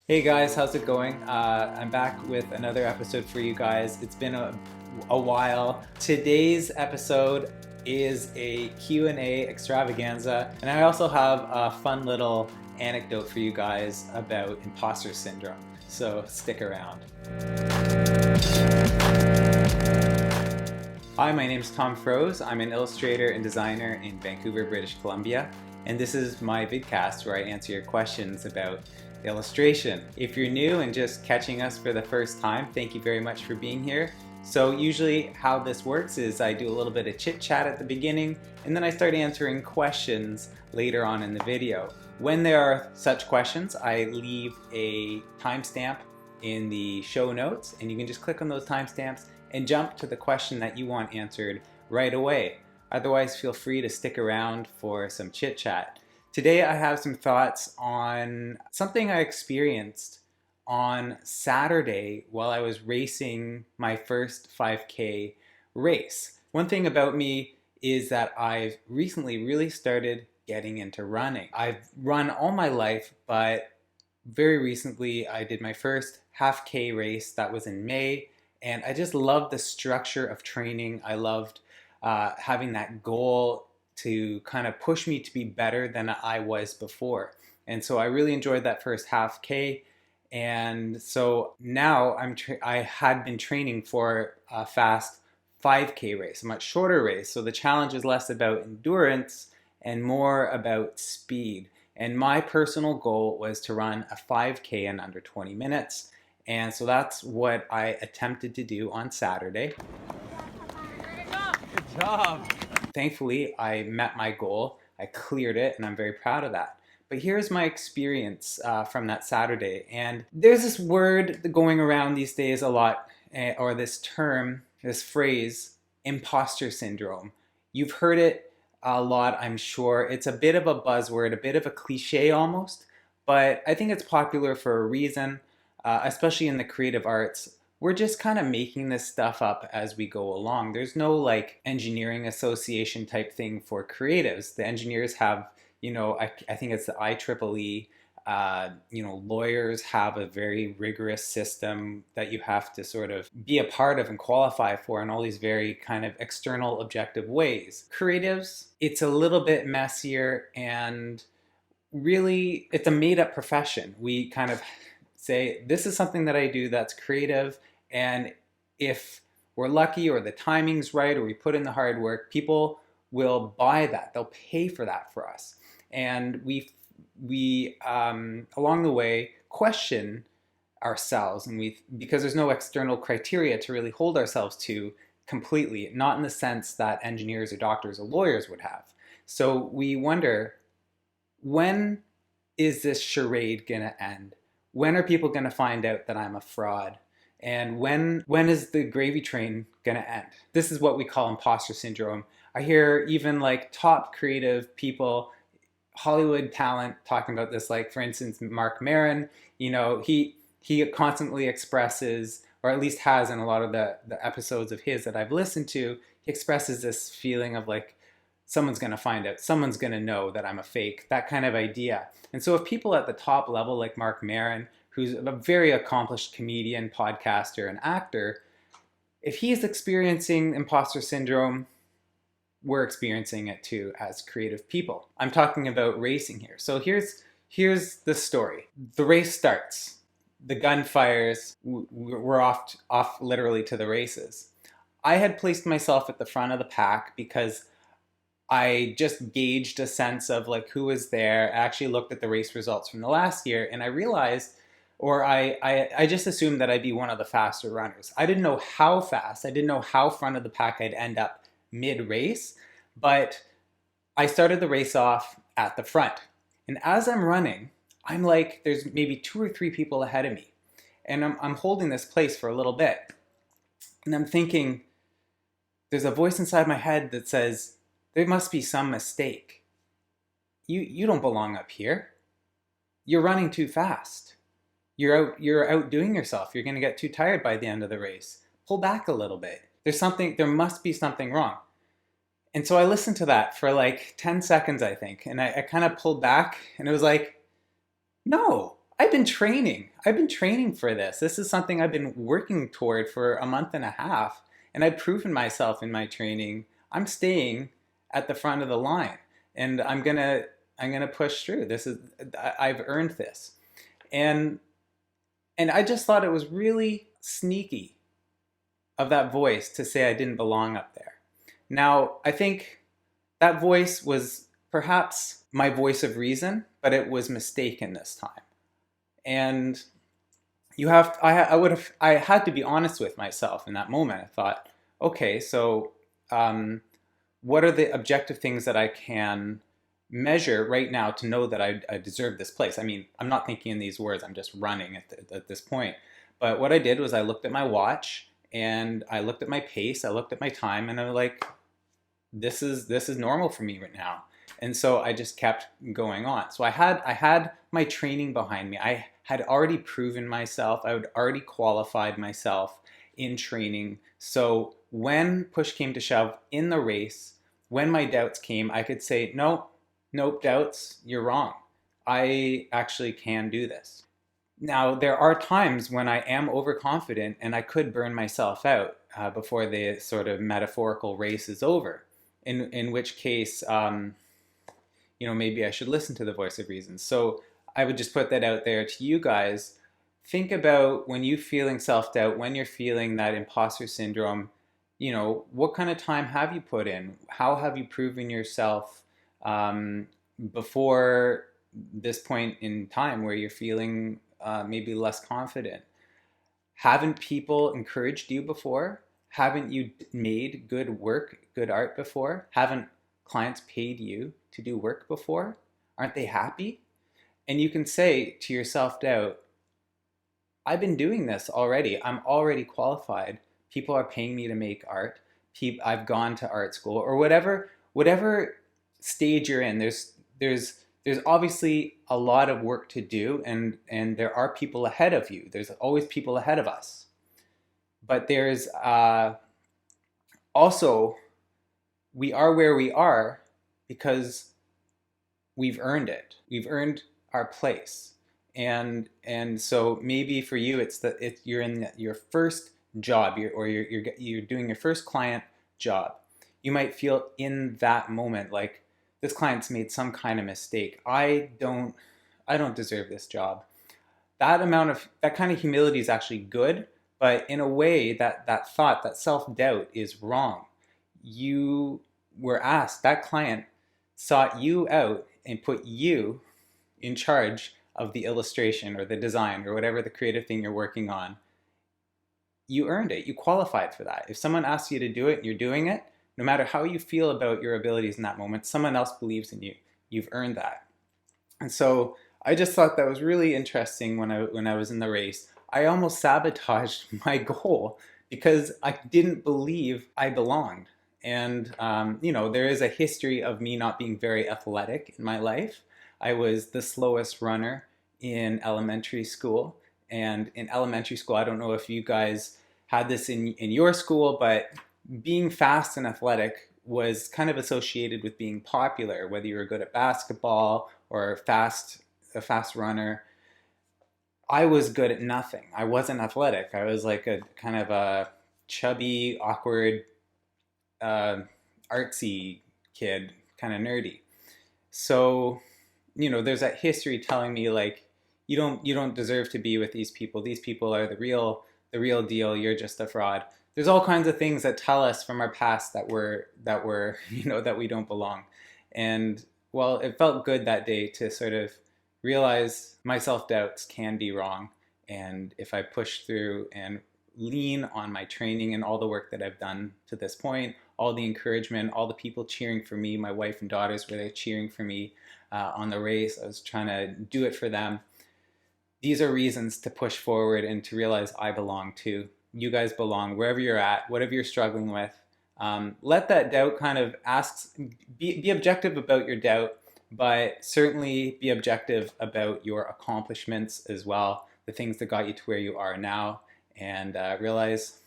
Hey guys, how's it going? I'm back with another episode for you guys. It's been a while. Today's episode is a Q&A extravaganza, and I also have a fun little anecdote for you guys about imposter syndrome. So stick around. Hi, my name is Tom Froese. I'm an illustrator and designer in Vancouver, British Columbia, and this is my vidcast where I answer your questions about illustration. If you're new and just catching us for the first time, thank you very much for being here. So usually how this works is I do a little bit of chit chat at the beginning, and then I start answering questions later on in the video. When there are such questions, I leave a timestamp in the show notes, and you can just click on those timestamps and jump to the question that you want answered right away. Otherwise, feel free to stick around for some chit chat. Today I have some thoughts on something I experienced on Saturday while I was racing my first 5K race. One thing about me is that I've recently really started getting into running. I've run all my life, but very recently I did my first half K race. That was in May, and I just loved the structure of training. I loved having that goal to kind of push me to be better than I was before. And so I really enjoyed that first half K. And so now I had been training for a fast 5K race, a much shorter race. So the challenge is less about endurance and more about speed. And my personal goal was to run a 5K in under 20 minutes. And so that's what I attempted to do on Saturday. Good job. Thankfully, I met my goal. I cleared it, and I'm very proud of that. But here's my experience from that Saturday. And there's this word going around these days a lot, or this term, this phrase, imposter syndrome. You've heard it a lot, I'm sure. It's a bit of a buzzword, a bit of a cliche almost, but I think it's popular for a reason, especially in the creative arts. We're just kind of making this stuff up as we go along. There's no like engineering association type thing for creatives. The engineers have, I think it's the IEEE. Lawyers have a very rigorous system that you have to sort of be a part of and qualify for in all these very kind of external objective ways. Creatives, it's a little bit messier, and really it's a made up profession. We kind of say, this is something that I do that's creative, and if we're lucky or the timing's right or we put in the hard work, people will buy that. They'll pay for that for us. And we along the way question ourselves, and because there's no external criteria to really hold ourselves to completely, not in the sense that engineers or doctors or lawyers would have. So we wonder, when is this charade gonna end? When are people going to find out that I'm a fraud? And when is the gravy train going to end? This is what we call imposter syndrome. I hear even like top creative people, Hollywood talent, talking about this. Like, for instance, Mark Maron, he constantly expresses, or at least has in a lot of the episodes of his that I've listened to, he expresses this feeling of like, someone's going to find out, someone's going to know that I'm a fake, that kind of idea. And so if people at the top level like Mark Maron, who's a very accomplished comedian, podcaster, and actor, if he's experiencing imposter syndrome, we're experiencing it too as creative people. I'm talking about racing here. So here's the story. The race starts. The gun fires. We're off literally to the races. I had placed myself at the front of the pack because I just gauged a sense of like who was there. I actually looked at the race results from the last year, and I realized, or I just assumed that I'd be one of the faster runners. I didn't know how fast. I didn't know how front of the pack I'd end up mid-race, but I started the race off at the front. And as I'm running, I'm like, there's maybe 2 or 3 people ahead of me. And I'm holding this place for a little bit. And I'm thinking, there's a voice inside my head that says, there must be some mistake. You don't belong up here. You're running too fast. You're outdoing yourself. You're going to get too tired by the end of the race. Pull back a little bit. There must be something wrong. And so I listened to that for like 10 seconds, I think. And I kind of pulled back, and it was like, no, I've been training. I've been training for this. This is something I've been working toward for a month and a half, and I've proven myself in my training. I'm staying at the front of the line, and I'm gonna push through. I've earned this, and and I just thought it was really sneaky of that voice to say I didn't belong up there. Now, I think that voice was perhaps my voice of reason, but it was mistaken this time. And I had to be honest with myself in that moment. I thought, okay, so what are the objective things that I can measure right now to know that I deserve this place? I mean, I'm not thinking in these words, I'm just running at this point. But what I did was I looked at my watch and I looked at my pace, I looked at my time, and I'm like, this is normal for me right now. And so I just kept going on. So I had my training behind me. I had already proven myself. I had already qualified myself in training. So when push came to shove in the race, when my doubts came, I could say, no, nope, doubts, you're wrong. I actually can do this. Now, there are times when I am overconfident and I could burn myself out before the sort of metaphorical race is over. In which case, maybe I should listen to the voice of reason. So I would just put that out there to you guys. Think about when you're feeling self-doubt, when you're feeling that imposter syndrome, what kind of time have you put in? How have you proven yourself before this point in time where you're feeling maybe less confident? Haven't people encouraged you before? Haven't you made good work, good art before? Haven't clients paid you to do work before? Aren't they happy? And you can say to your self-doubt, I've been doing this already. I'm already qualified. People are paying me to make art. I've gone to art school or whatever stage you're in. There's obviously a lot of work to do, and there are people ahead of you. There's always people ahead of us. But there's also, we are where we are because we've earned it. We've earned our place. And so maybe for you, you're in your first job, you're doing your first client job. You might feel in that moment like this client's made some kind of mistake. I don't deserve this job. That kind of humility is actually good, but in a way that thought, that self-doubt is wrong. You were asked, that client sought you out and put you in charge of the illustration or the design or whatever the creative thing you're working on. You earned it. You qualified for that. If someone asks you to do it and you're doing it, no matter how you feel about your abilities in that moment, someone else believes in you. You've earned that. And so I just thought that was really interesting when I was in the race. I almost sabotaged my goal because I didn't believe I belonged. And, there is a history of me not being very athletic in my life. I was the slowest runner in elementary school. And in elementary school, I don't know if you guys had this in your school, but being fast and athletic was kind of associated with being popular, whether you were good at basketball or a fast runner. I was good at nothing. I wasn't athletic. I was like a kind of a chubby, awkward, artsy kid, kind of nerdy. So, there's that history telling me like, you don't deserve to be with these people. These people are the real deal. You're just a fraud. There's all kinds of things that tell us from our past that we're that we don't belong. And well, it felt good that day to sort of realize my self-doubts can be wrong. And if I push through and lean on my training and all the work that I've done to this point, all the encouragement, all the people cheering for me, my wife and daughters were there cheering for me on the race. I was trying to do it for them. These are reasons to push forward and to realize I belong too. You guys belong wherever you're at, whatever you're struggling with. Let that doubt kind of be objective about your doubt, but certainly be objective about your accomplishments as well, the things that got you to where you are now, and realize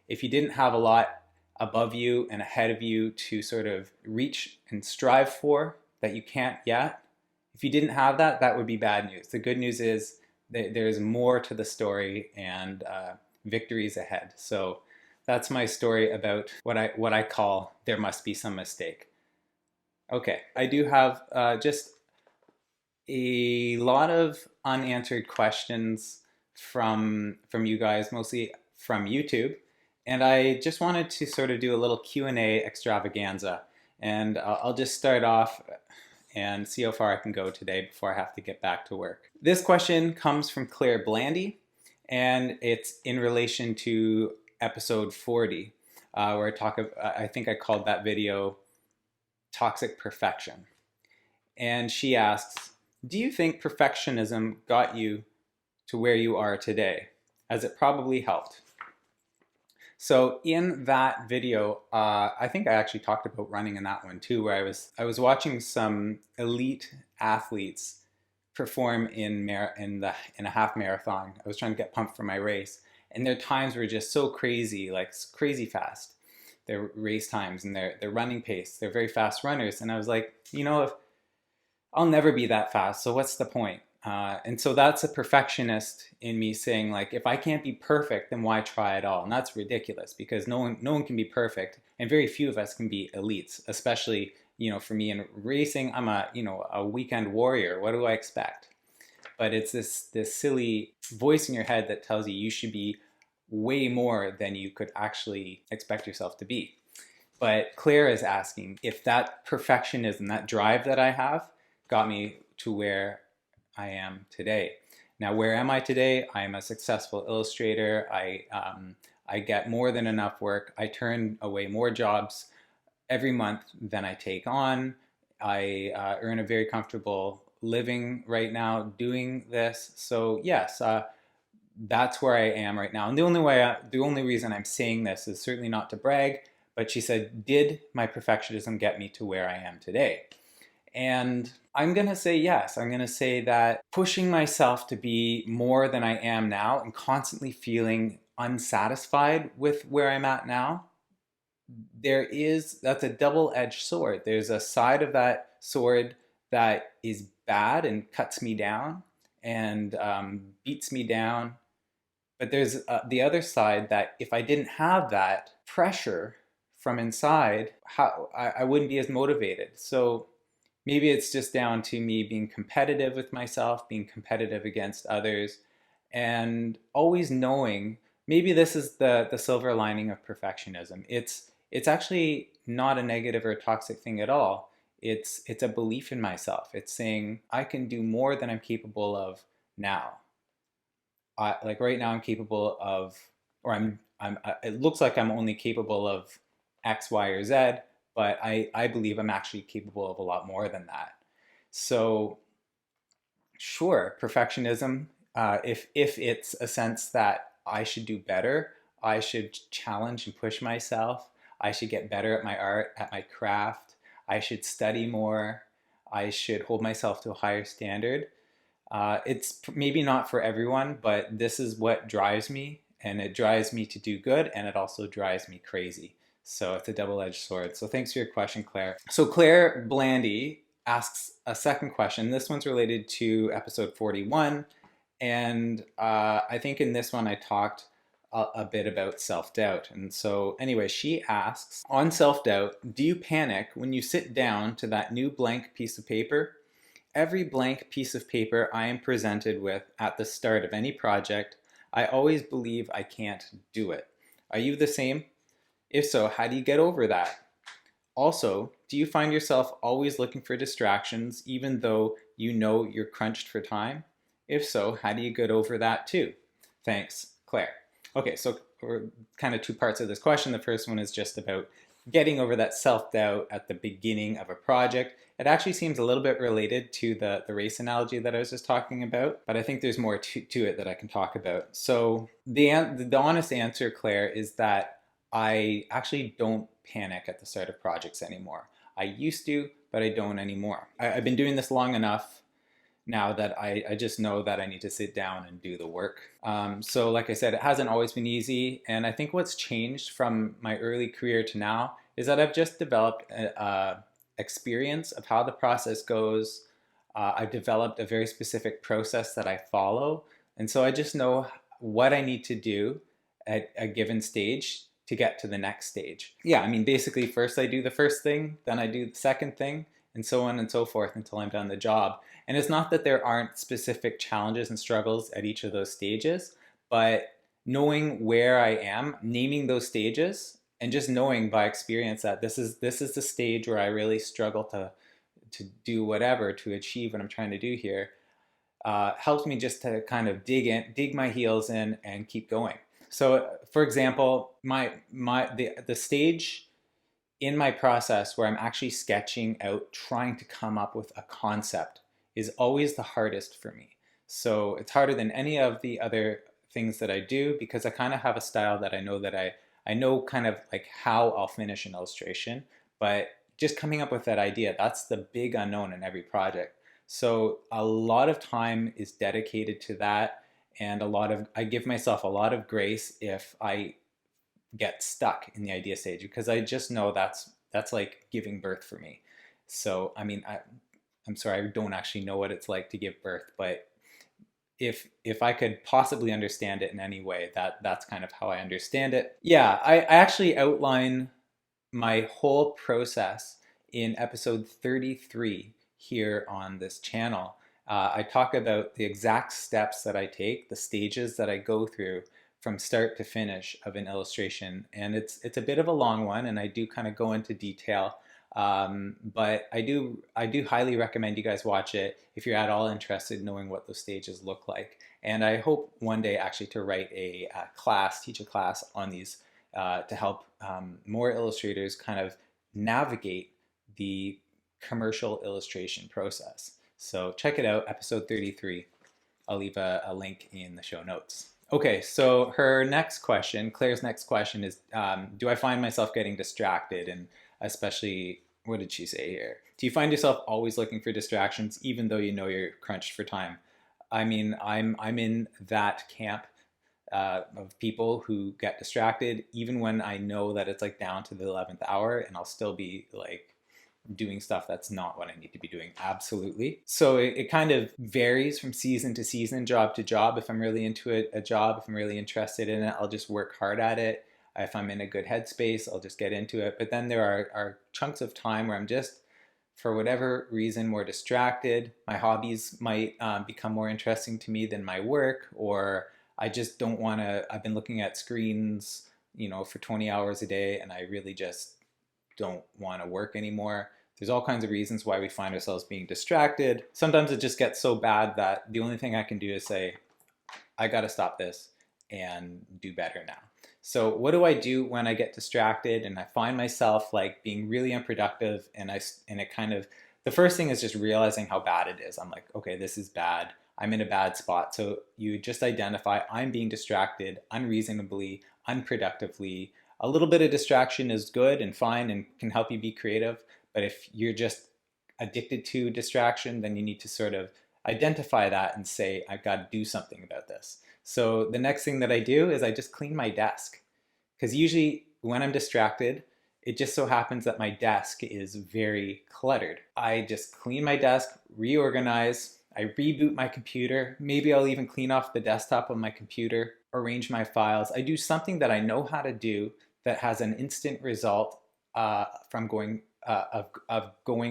if you didn't have a lot above you and ahead of you to sort of reach and strive for that you can't yet, if you didn't have that, that would be bad news. The good news is there's more to the story, and victories ahead. So that's my story about what I call there must be some mistake. Okay, I do have just a lot of unanswered questions from you guys, mostly from YouTube, and I just wanted to sort of do a little Q&A extravaganza, and I'll just start off and see how far I can go today before I have to get back to work. This question comes from Claire Blandy, and it's in relation to episode 40, where I think I called that video Toxic Perfection. And she asks, do you think perfectionism got you to where you are today, as it probably helped? So in that video, I think I actually talked about running in that one too, where I was watching some elite athletes perform in a half marathon. I was trying to get pumped for my race, and their times were just so crazy, like crazy fast. Their race times and their running pace. They're very fast runners, and I was like, if I'll never be that fast, so what's the point? And so that's a perfectionist in me saying, like, if I can't be perfect, then why try at all? And that's ridiculous, because no one can be perfect, and very few of us can be elites. Especially, for me in racing, I'm a weekend warrior. What do I expect? But it's this silly voice in your head that tells you should be way more than you could actually expect yourself to be. But Claire is asking if that perfectionism, that drive that I have, got me to where I am today. Now, where am I today? I am a successful illustrator. I get more than enough work. I turn away more jobs every month than I take on. I earn a very comfortable living right now doing this. So yes, that's where I am right now. And the only reason I'm saying this is certainly not to brag, but she said, did my perfectionism get me to where I am today? And I'm going to say yes. I'm going to say that pushing myself to be more than I am now and constantly feeling unsatisfied with where I'm at now, that's a double-edged sword. There's a side of that sword that is bad and cuts me down and beats me down. But there's the other side that if I didn't have that pressure from inside, I wouldn't be as motivated. So maybe it's just down to me being competitive with myself, being competitive against others, and always knowing, maybe this is the silver lining of perfectionism. It's actually not a negative or a toxic thing at all. It's a belief in myself. It's saying I can do more than I'm capable of now. Like right now I'm capable of, or it looks like I'm only capable of X, Y, or Z, but I believe I'm actually capable of a lot more than that. So sure, perfectionism, if it's a sense that I should do better, I should challenge and push myself, I should get better at my art, at my craft, I should study more, I should hold myself to a higher standard. It's maybe not for everyone, but this is what drives me, and it drives me to do good, and it also drives me crazy. So it's a double-edged sword. So thanks for your question, Claire. So Claire Blandy asks a second question. This one's related to episode 41. And I think in this one I talked a bit about self-doubt. And so anyway, she asks, on self-doubt, do you panic when you sit down to that new blank piece of paper? Every blank piece of paper I am presented with at the start of any project, I always believe I can't do it. Are you the same? If so, how do you get over that? Also, do you find yourself always looking for distractions even though you know you're crunched for time? If so, how do you get over that too? Thanks, Claire. Okay, so we're kind of two parts of this question. The first one is just about getting over that self-doubt at the beginning of a project. It actually seems a little bit related to the race analogy that I was just talking about, but I think there's more to it that I can talk about. So the honest answer, Claire, is that I actually don't panic at the start of projects anymore. I used to, but I don't anymore. I've been doing this long enough now that I just know that I need to sit down and do the work. So like I said, it hasn't always been easy. And I think what's changed from my early career to now is that I've just developed experience of how the process goes. I've developed a very specific process that I follow And so I just know what I need to do at a given stage to get to the next stage. Yeah, I mean, basically, first I do the first thing, then I do the second thing, and so on and so forth until I'm done the job. And it's not that there aren't specific challenges and struggles at each of those stages, but knowing where I am, naming those stages, and just knowing by experience that this is the stage where I really struggle to do whatever to achieve what I'm trying to do here, helps me just to kind of dig my heels in and keep going. So, for example, the stage in my process where I'm actually sketching out, trying to come up with a concept, is always the hardest for me. So it's harder than any of the other things that I do because I kind of have a style that I know kind of like how I'll finish an illustration, but just coming up with that idea, that's the big unknown in every project. So a lot of time is dedicated to that, and I give myself a lot of grace if I get stuck in the idea stage because I just know that's like giving birth for me. So I mean, I'm sorry, I don't actually know what it's like to give birth, but if I could possibly understand it in any way, that's kind of how I understand it. Yeah, I actually outline my whole process in episode 33 here on this channel. I talk about the exact steps that I take, the stages that I go through from start to finish of an illustration, and it's a bit of a long one, and I do kind of go into detail. But I do highly recommend you guys watch it if you're at all interested in knowing what those stages look like. And I hope one day actually to write a class, teach a class on these to help more illustrators kind of navigate the commercial illustration process. So check it out, episode 33. I'll leave a link in the show notes. Okay, so Claire's next question is, do I find myself getting distracted? And especially, what did she say here? Do you find yourself always looking for distractions even though you know you're crunched for time? I mean, I'm in that camp of people who get distracted even when I know that it's like down to the 11th hour, and I'll still be like doing stuff that's not what I need to be doing. Absolutely. So it kind of varies from season to season, job to job. If I'm really into a job, if I'm really interested in it, I'll just work hard at it. If I'm in a good headspace, I'll just get into it. But then there are chunks of time where I'm just, for whatever reason, more distracted. My hobbies might become more interesting to me than my work, or I just don't want to. I've been looking at screens, for 20 hours a day, and I really just don't want to work anymore. There's all kinds of reasons why we find ourselves being distracted. Sometimes it just gets so bad that the only thing I can do is say, I got to stop this and do better now. So what do I do when I get distracted and I find myself like being really unproductive, and it kind of, the first thing is just realizing how bad it is. I'm like, okay, this is bad. I'm in a bad spot. So you just identify, I'm being distracted unreasonably, unproductively. A little bit of distraction is good and fine and can help you be creative. But if you're just addicted to distraction, then you need to sort of identify that and say, I've got to do something about this. So the next thing that I do is I just clean my desk. Because usually when I'm distracted, it just so happens that my desk is very cluttered. I just clean my desk, reorganize, I reboot my computer. Maybe I'll even clean off the desktop of my computer, arrange my files. I do something that I know how to do that has an instant result from going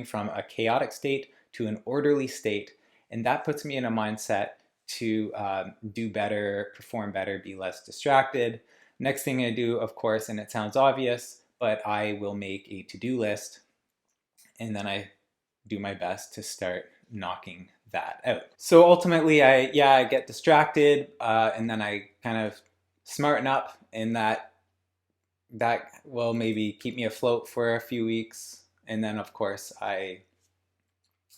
from a chaotic state to an orderly state. And that puts me in a mindset to do better, perform better, be less distracted. Next thing I do, of course, and it sounds obvious, but I will make a to-do list, and then I do my best to start knocking that out. So ultimately, I get distracted, and then I kind of smarten up, and that will maybe keep me afloat for a few weeks, and then of course I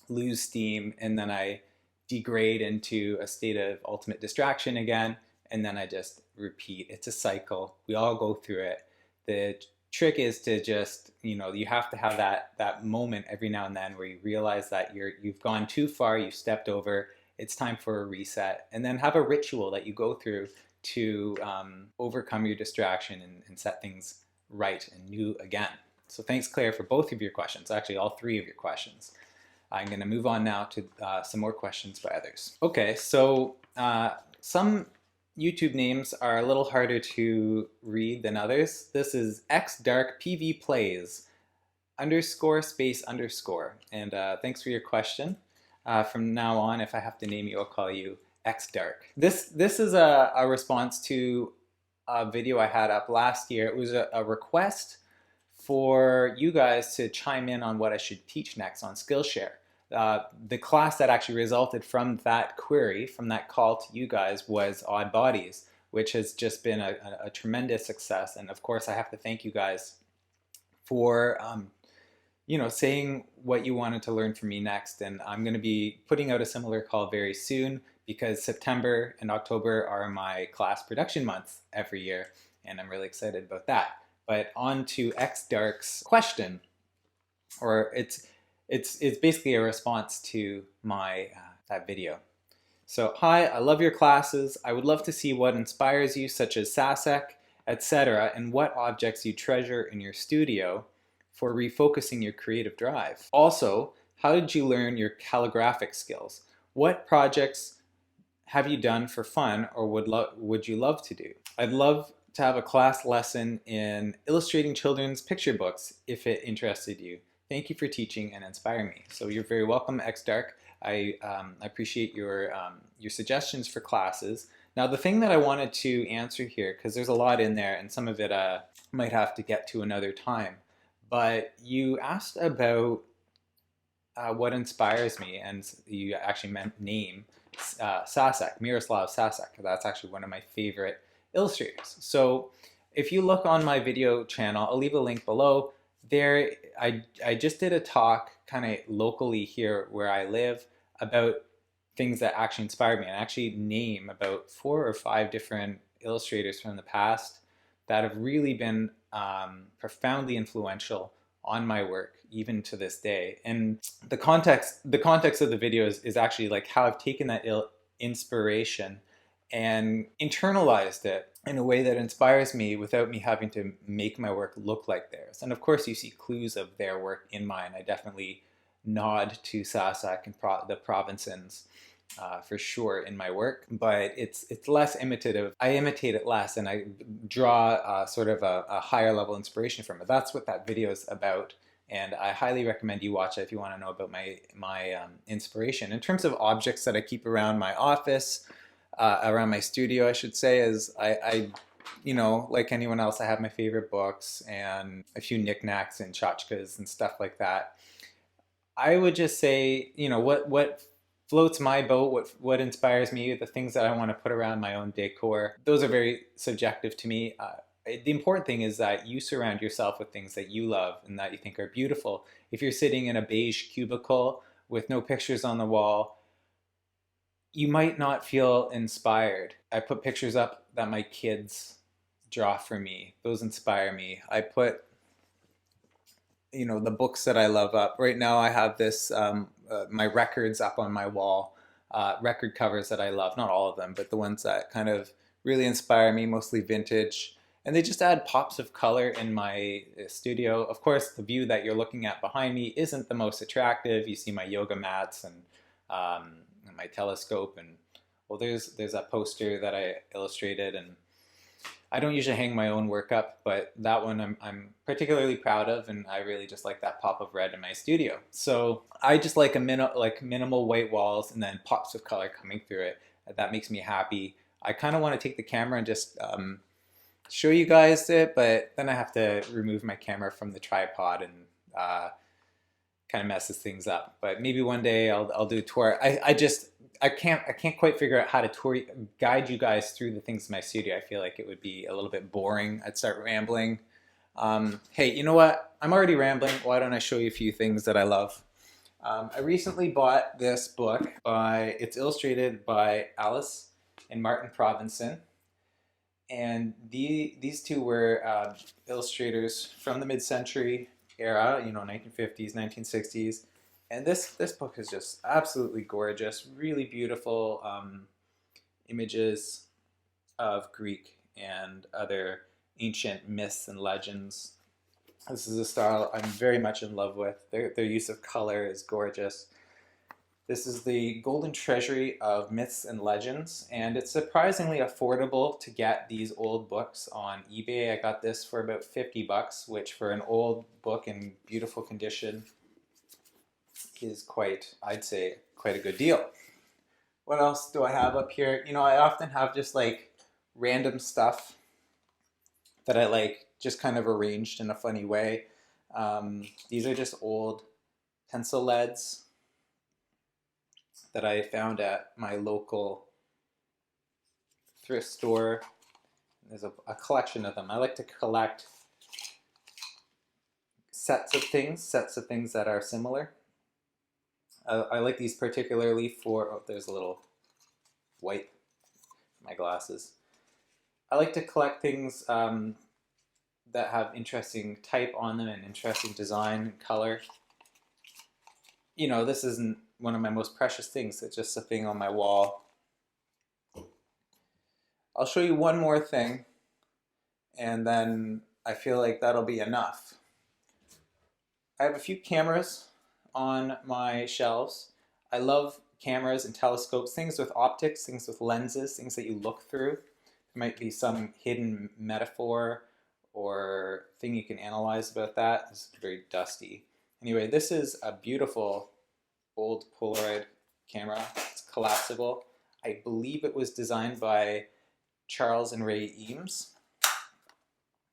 lose steam, and then I degrade into a state of ultimate distraction again, and then I just repeat. It's a cycle. We all go through it. The trick is to just, you have to have that moment every now and then where you realize that you've gone too far, you've stepped over, it's time for a reset, and then have a ritual that you go through to overcome your distraction and set things right and new again. So thanks, Claire, for both of your questions, actually all three of your questions. I'm going to move on now to some more questions by others. Okay, so Some YouTube names are a little harder to read than others. This is xdarkpvplays underscore space underscore. And thanks for your question. From now on, if I have to name you, I'll call you xdark. This is a response to a video I had up last year. It was a request for you guys to chime in on what I should teach next on Skillshare. The class that actually resulted from that query, from that call to you guys, was Odd Bodies, which has just been a tremendous success. And of course, I have to thank you guys for saying what you wanted to learn from me next. And I'm going to be putting out a similar call very soon, because September and October are my class production months every year, and I'm really excited about that. But on to xdark's question, or it's basically a response to my that video. So, hi, I love your classes. I would love to see what inspires you, such as SASEC, etc., and what objects you treasure in your studio for refocusing your creative drive. Also, how did you learn your calligraphic skills? What projects have you done for fun, or would you love to do? I'd love to have a class lesson in illustrating children's picture books if it interested you. Thank you for teaching and inspiring me. So you're very welcome, xdark. I appreciate your suggestions for classes. Now, the thing that I wanted to answer here, because there's a lot in there, and some of it might have to get to another time, but you asked about what inspires me, and you actually meant name Sasek, Miroslav Sasek. That's actually one of my favorite illustrators. So if you look on my video channel, I'll leave a link below. There, I just did a talk kind of locally here where I live about things that actually inspired me, and actually name about 4 or 5 different illustrators from the past that have really been profoundly influential on my work, even to this day. And the context of the video is actually like how I've taken that inspiration and internalized it in a way that inspires me without me having to make my work look like theirs. And of course, you see clues of their work in mine. I definitely nod to Sasek and the Provincens for sure in my work, but it's less imitative. I imitate it less, and I draw sort of a higher level inspiration from it. That's what that video is about, and I highly recommend you watch it if you want to know about my inspiration. In terms of objects that I keep around my office, around my studio, I should say, is I like anyone else, I have my favorite books and a few knickknacks and tchotchkes and stuff like that. I would just say, what floats my boat, what inspires me, the things that I want to put around my own decor, those are very subjective to me. The important thing is that you surround yourself with things that you love and that you think are beautiful. If you're sitting in a beige cubicle with no pictures on the wall, you might not feel inspired. I put pictures up that my kids draw for me. Those inspire me. I put the books that I love up. Right now I have this, my records up on my wall, record covers that I love. Not all of them, but the ones that kind of really inspire me, mostly vintage. And they just add pops of color in my studio. Of course, the view that you're looking at behind me isn't the most attractive. You see my yoga mats and my telescope, and well, there's that poster that I illustrated, and I don't usually hang my own work up, but that one I'm particularly proud of, and I really just like that pop of red in my studio. So I just like minimal white walls and then pops of color coming through it. That makes me happy. I kind of want to take the camera and just show you guys it, but then I have to remove my camera from the tripod, and kind of messes things up. But maybe one day I'll do a tour. I can't quite figure out how to guide you guys through the things in my studio. I feel like it would be a little bit boring. I'd start rambling. Hey, you know what? I'm already rambling. Why don't I show you a few things that I love? I recently bought this book it's illustrated by Alice and Martin Provincen. And these two were illustrators from the mid-century era, 1950s, 1960s. And this book is just absolutely gorgeous, really beautiful images of Greek and other ancient myths and legends. This is a style I'm very much in love with. Their use of color is gorgeous. This is the Golden Treasury of Myths and Legends, and it's surprisingly affordable to get these old books on eBay. I got this for about 50 bucks, which for an old book in beautiful condition is quite, I'd say, quite a good deal. What else do I have up here? You know, I often have just like random stuff that I like just kind of arranged in a funny way. These are just old pencil leads that I found at my local thrift store. There's a collection of them. I like to collect sets of things that are similar. I like these particularly for, oh, there's a little white my glasses. I like to collect things that have interesting type on them and interesting design and color. You know, this isn't one of my most precious things. It's just a thing on my wall. I'll show you one more thing, and then I feel like that'll be enough. I have a few cameras on my shelves. I love cameras and telescopes, things with optics, things with lenses, things that you look through. There might be some hidden metaphor or thing you can analyze about that. It's very dusty. Anyway, this is a beautiful old Polaroid camera. It's collapsible. I believe it was designed by Charles and Ray Eames.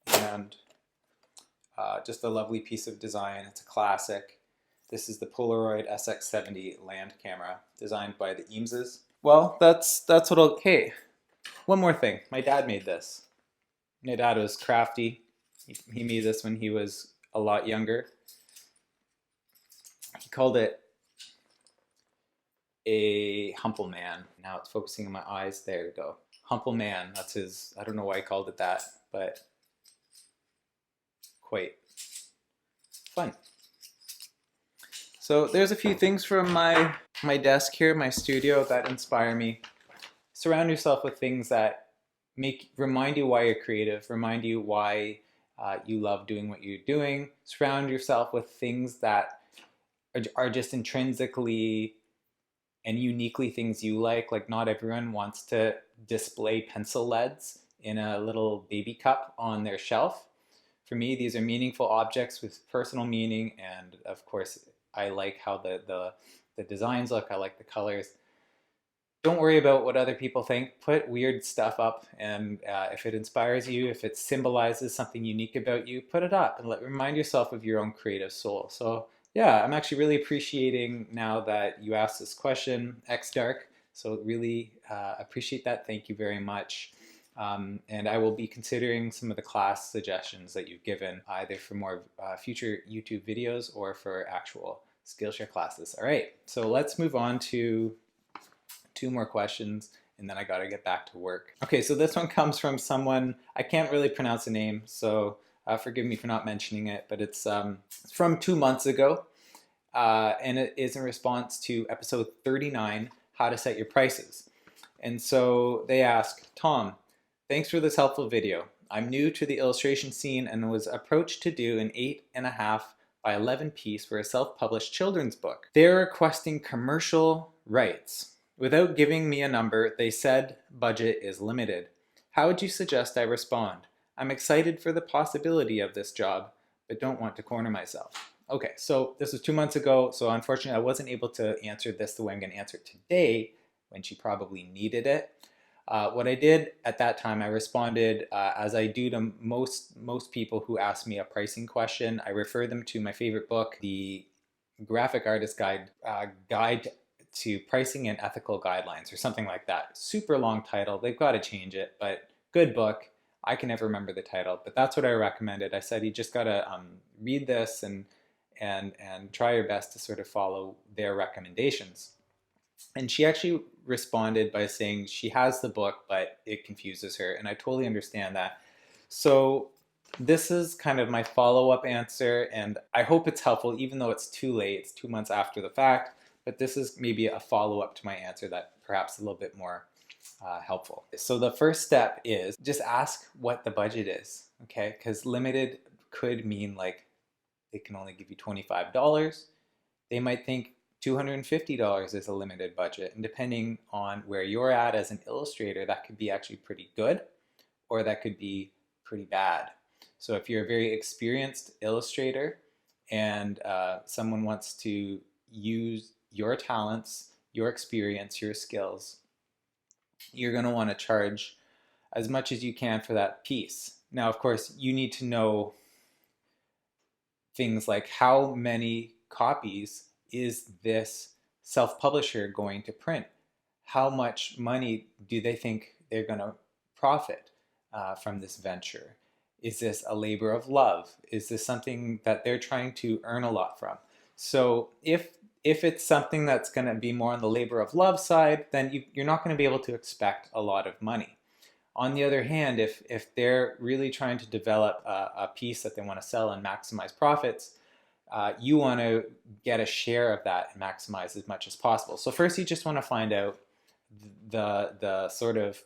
And just a lovely piece of design. It's a classic. This is the Polaroid SX70 land camera designed by the Eameses. Well, that's what I'll, hey, one more thing. My dad made this. My dad was crafty. He made this when he was a lot younger. He called it a humble man. Now it's focusing on my eyes. There we go. Humble man. That's his, I don't know why he called it that, but quite fun. So there's a few things from my desk here, my studio, that inspire me. Surround yourself with things that remind you why you're creative, remind you why you love doing what you're doing. Surround yourself with things that are just intrinsically and uniquely things you like. Like not everyone wants to display pencil leads in a little baby cup on their shelf. For me, these are meaningful objects with personal meaning, and of course, I like how the designs look. I like the colors. Don't worry about what other people think. Put weird stuff up, and if it inspires you, if it symbolizes something unique about you, put it up and remind yourself of your own creative soul. So yeah, I'm actually really appreciating now that you asked this question, XDark. So really appreciate that. Thank you very much. And I will be considering some of the class suggestions that you've given, either for more future YouTube videos or for actual Skillshare classes. All right, so let's move on to 2 more questions, and then I gotta get back to work. Okay, so this one comes from someone, I can't really pronounce the name, so forgive me for not mentioning it, but it's from 2 months ago, and it is in response to episode 39, How to Set Your Prices. And so they ask, Tom, thanks for this helpful video. I'm new to the illustration scene and was approached to do an 8.5 by 11 piece for a self-published children's book. They're requesting commercial rights. Without giving me a number, they said budget is limited. How would you suggest I respond? I'm excited for the possibility of this job, but don't want to corner myself. Okay, so this was 2 months ago, so unfortunately I wasn't able to answer this the way I'm going to answer it today, when she probably needed it. What I did at that time, I responded as I do to most people who ask me a pricing question. I refer them to my favorite book, the Graphic Artist Guide to Pricing and Ethical Guidelines, or something like that. Super long title. They've got to change it, but good book. I can never remember the title, but that's what I recommended. I said you just got to read this and try your best to sort of follow their recommendations. And she actually responded by saying she has the book, but it confuses her. And I totally understand that. So this is kind of my follow-up answer, and I hope it's helpful, even though it's too late. It's 2 months after the fact, but this is maybe a follow-up to my answer that perhaps a little bit more helpful. So the first step is just ask what the budget is, okay? Because limited could mean like they can only give you $25. They might think $250 is a limited budget. And depending on where you're at as an illustrator, that could be actually pretty good or that could be pretty bad. So if you're a very experienced illustrator and someone wants to use your talents, your experience, your skills, you're going to want to charge as much as you can for that piece. Now, of course, you need to know things like how many copies is this self-publisher going to print? How much money do they think they're going to profit from this venture? Is this a labor of love? Is this something that they're trying to earn a lot from? So if it's something that's going to be more on the labor of love side, then you're not going to be able to expect a lot of money. On the other hand, if they're really trying to develop a piece that they want to sell and maximize profits, you want to get a share of that and maximize as much as possible. So first you just want to find out the sort of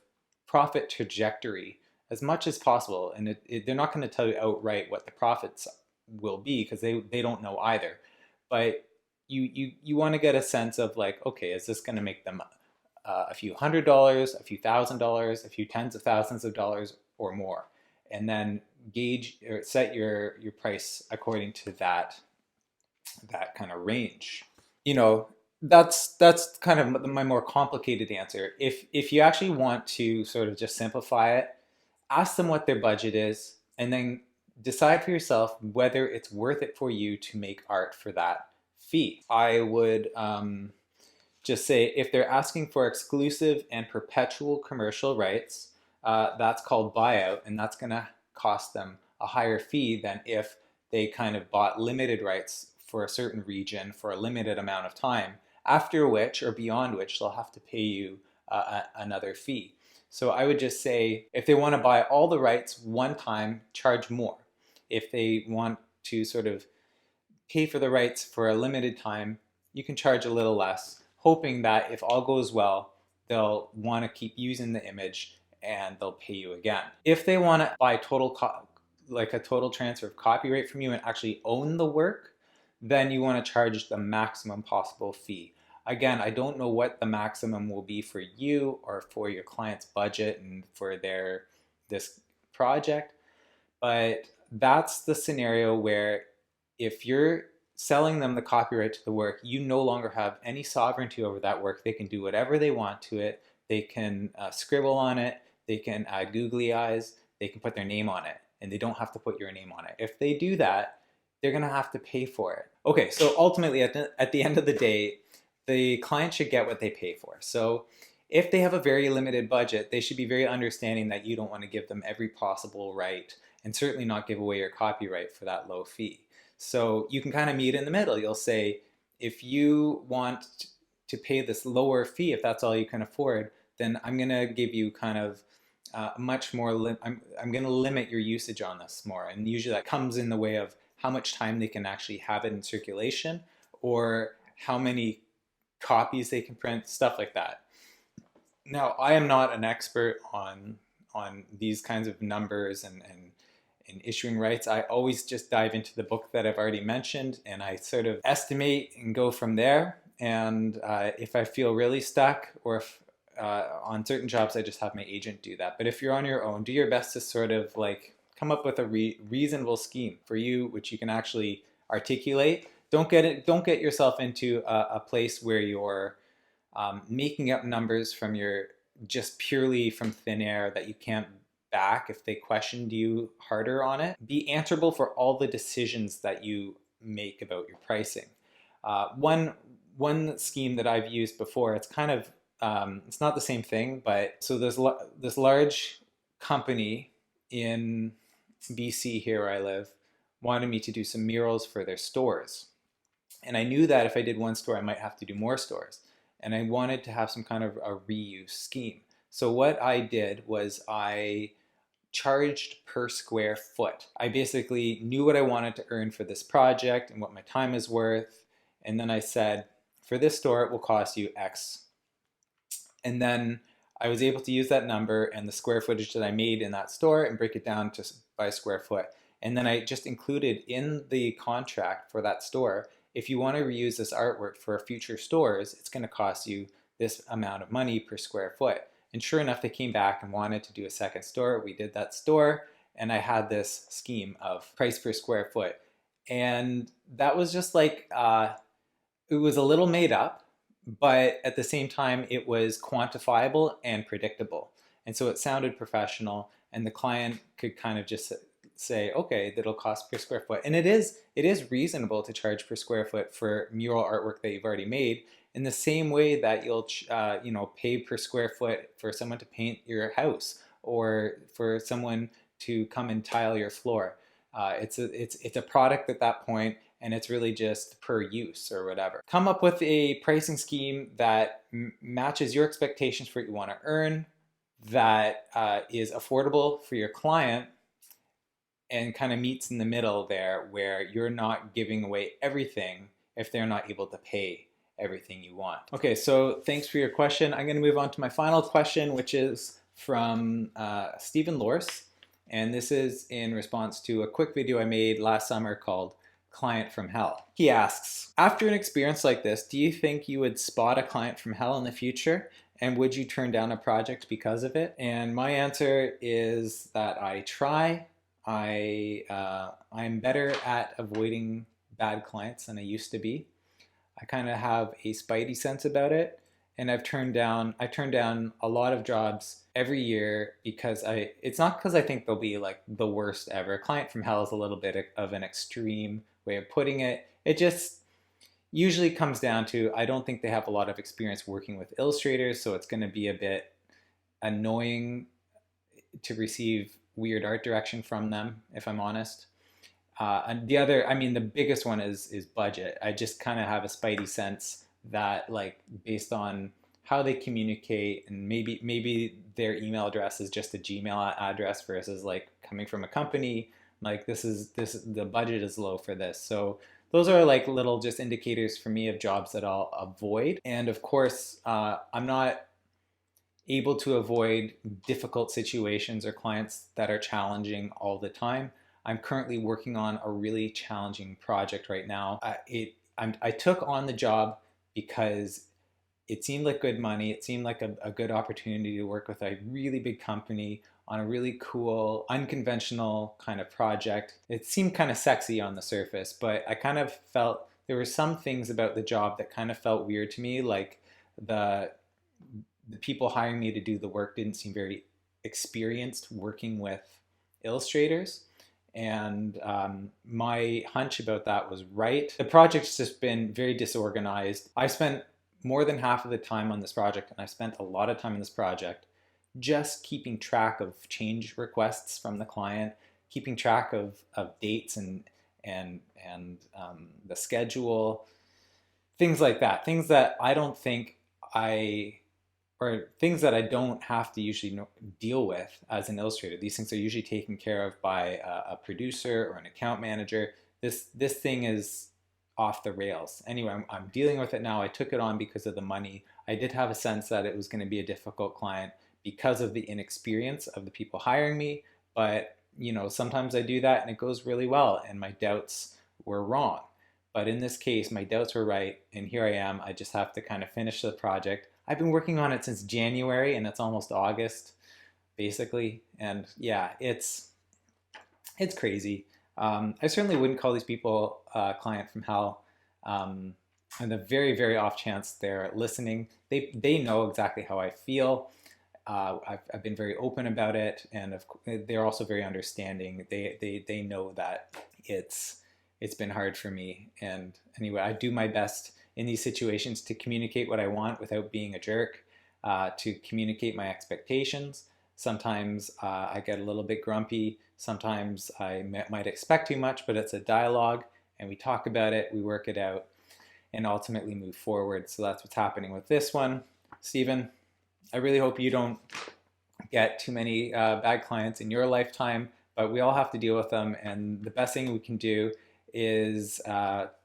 profit trajectory as much as possible. And they're not going to tell you outright what the profits will be because they don't know either. But you want to get a sense of like, okay, is this going to make them a few $100s, a few $1,000s, a few tens of thousands of dollars or more? And then gauge or set your price according to that kind of range. You know, that's kind of my more complicated answer. If you actually want to sort of just simplify it, ask them what their budget is, and then decide for yourself whether it's worth it for you to make art for that fee. I would just say if they're asking for exclusive and perpetual commercial rights, that's called buyout, and that's going to cost them a higher fee than if they kind of bought limited rights for a certain region for a limited amount of time, after which or beyond which they'll have to pay you another fee. So I would just say if they want to buy all the rights one time, charge more. If they want to sort of pay for the rights for a limited time, you can charge a little less, hoping that if all goes well, they'll want to keep using the image and they'll pay you again. If they want to buy like a total transfer of copyright from you and actually own the work, then you want to charge the maximum possible fee. Again, I don't know what the maximum will be for you or for your client's budget and for this project, but that's the scenario where if you're selling them the copyright to the work, you no longer have any sovereignty over that work. They can do whatever they want to it. They can scribble on it. They can add googly eyes. They can put their name on it, and they don't have to put your name on it. If they do that, they're going to have to pay for it. Okay, so ultimately, at the end of the day, the client should get what they pay for. So if they have a very limited budget, they should be very understanding that you don't want to give them every possible right and certainly not give away your copyright for that low fee. So you can kind of meet in the middle. You'll say, if you want to pay this lower fee, if that's all you can afford, then I'm going to give you kind of much more, I'm going to limit your usage on this more. And usually that comes in the way of how much time they can actually have it in circulation or how many copies they can print, stuff like that. Now, I am not an expert on these kinds of numbers and issuing rights. I always just dive into the book that I've already mentioned and I sort of estimate and go from there. And if I feel really stuck or if on certain jobs, I just have my agent do that. But if you're on your own, do your best to sort of like come up with a reasonable scheme for you, which you can actually articulate. Don't get yourself into a place where you're making up numbers from just purely from thin air that you can't back if they questioned you harder on it. Be answerable for all the decisions that you make about your pricing. One scheme that I've used before, it's kind of it's not the same thing, but so there's this large company in BC here where I live wanted me to do some murals for their stores. And I knew that if I did one store, I might have to do more stores. And I wanted to have some kind of a reuse scheme. So what I did was I charged per square foot. I basically knew what I wanted to earn for this project and what my time is worth. And then I said, for this store, it will cost you X. And then I was able to use that number and the square footage that I made in that store and break it down by square foot. And then I just included in the contract for that store, if you want to reuse this artwork for future stores, it's going to cost you this amount of money per square foot. And sure enough, they came back and wanted to do a second store. We did that store, and I had this scheme of price per square foot. And that was just like, it was a little made up, but at the same time, it was quantifiable and predictable. And so it sounded professional, and the client could kind of just say, okay, that'll cost per square foot. And it is reasonable to charge per square foot for mural artwork that you've already made, in the same way that you'll pay per square foot for someone to paint your house, or for someone to come and tile your floor. It's a product at that point, and it's really just per use or whatever. Come up with a pricing scheme that matches your expectations for what you want to earn, that is affordable for your client, and kind of meets in the middle there, where you're not giving away everything if they're not able to pay everything you want. Okay, so thanks for your question. I'm going to move on to my final question, which is from Stephen Lorse. And this is in response to a quick video I made last summer called Client from Hell. He asks, after an experience like this, do you think you would spot a client from hell in the future? And would you turn down a project because of it? And my answer is that I try. I'm better at avoiding bad clients than I used to be. I kind of have a spidey sense about it, and I turn down a lot of jobs every year because it's not because I think they'll be like the worst ever. Client from hell is a little bit of an extreme way of putting it. It just usually comes down to, I don't think they have a lot of experience working with illustrators, so it's going to be a bit annoying to receive weird art direction from them, if I'm honest. And the biggest one is budget. I just kind of have a spidey sense that, like, based on how they communicate, and maybe their email address is just a Gmail address versus like coming from a company, like the budget is low for this. So those are like little just indicators for me of jobs that I'll avoid. And of course, I'm not able to avoid difficult situations or clients that are challenging all the time. I'm currently working on a really challenging project right now. I took on the job because it seemed like good money. It seemed like a good opportunity to work with a really big company on a really cool, unconventional kind of project. It seemed kind of sexy on the surface, but I kind of felt there were some things about the job that kind of felt weird to me, like the people hiring me to do the work didn't seem very experienced working with illustrators. And my hunch about that was right. The project's just been very disorganized. I spent more than half of the time on this project, and I spent a lot of time on this project just keeping track of change requests from the client, keeping track of dates and the schedule, things like that. Things that I don't think things that I don't have to usually deal with as an illustrator. These things are usually taken care of by a producer or an account manager. This thing is off the rails. Anyway, I'm dealing with it now. I took it on because of the money. I did have a sense that it was going to be a difficult client because of the inexperience of the people hiring me. But, sometimes I do that and it goes really well, and my doubts were wrong. But in this case, my doubts were right, and here I am. I just have to kind of finish the project. I've been working on it since January, and it's almost August, basically. And yeah, it's crazy. I certainly wouldn't call these people client from hell. On the very, very off chance they're listening, they know exactly how I feel. I've been very open about it, and they're also very understanding. They know that it's been hard for me. And anyway, I do my best in these situations to communicate what I want without being a jerk, to communicate my expectations. Sometimes I get a little bit grumpy. Sometimes I might expect too much, but it's a dialogue, and we talk about it, we work it out, and ultimately move forward. So that's what's happening with this one. Stephen, I really hope you don't get too many bad clients in your lifetime, but we all have to deal with them, and the best thing we can do is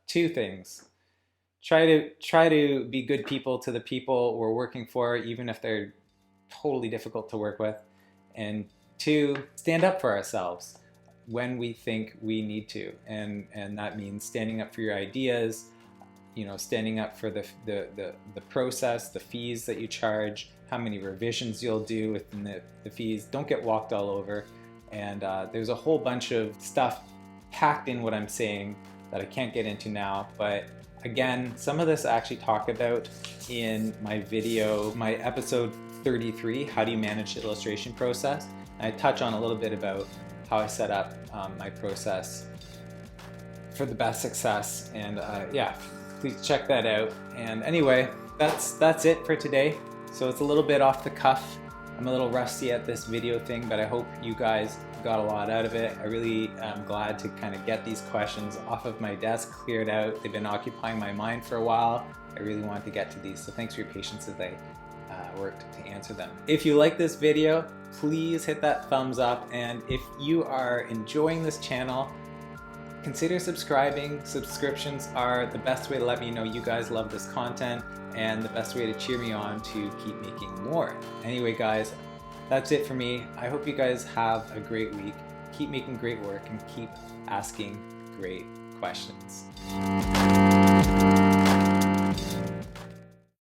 two things. Try to be good people to the people we're working for, even if they're totally difficult to work with. And two, stand up for ourselves when we think we need to. And that means standing up for your ideas, standing up for the process, the fees that you charge, how many revisions you'll do within the fees. Don't get walked all over. And there's a whole bunch of stuff packed in what I'm saying that I can't get into now. But again, some of this I actually talk about in my video, my episode 33, How Do You Manage the Illustration Process? And I touch on a little bit about how I set up my process for the best success. And yeah, please check that out. And anyway, that's it for today. So it's a little bit off the cuff. I'm a little rusty at this video thing, but I hope you guys got a lot out of it. I really am glad to kind of get these questions off of my desk, cleared out. They've been occupying my mind for a while. I really wanted to get to these, so thanks for your patience as I worked to answer them. If you like this video, please hit that thumbs up, and if you are enjoying this channel, consider subscribing. Subscriptions are the best way to let me know you guys love this content and the best way to cheer me on to keep making more. Anyway guys, that's it for me. I hope you guys have a great week. Keep making great work and keep asking great questions.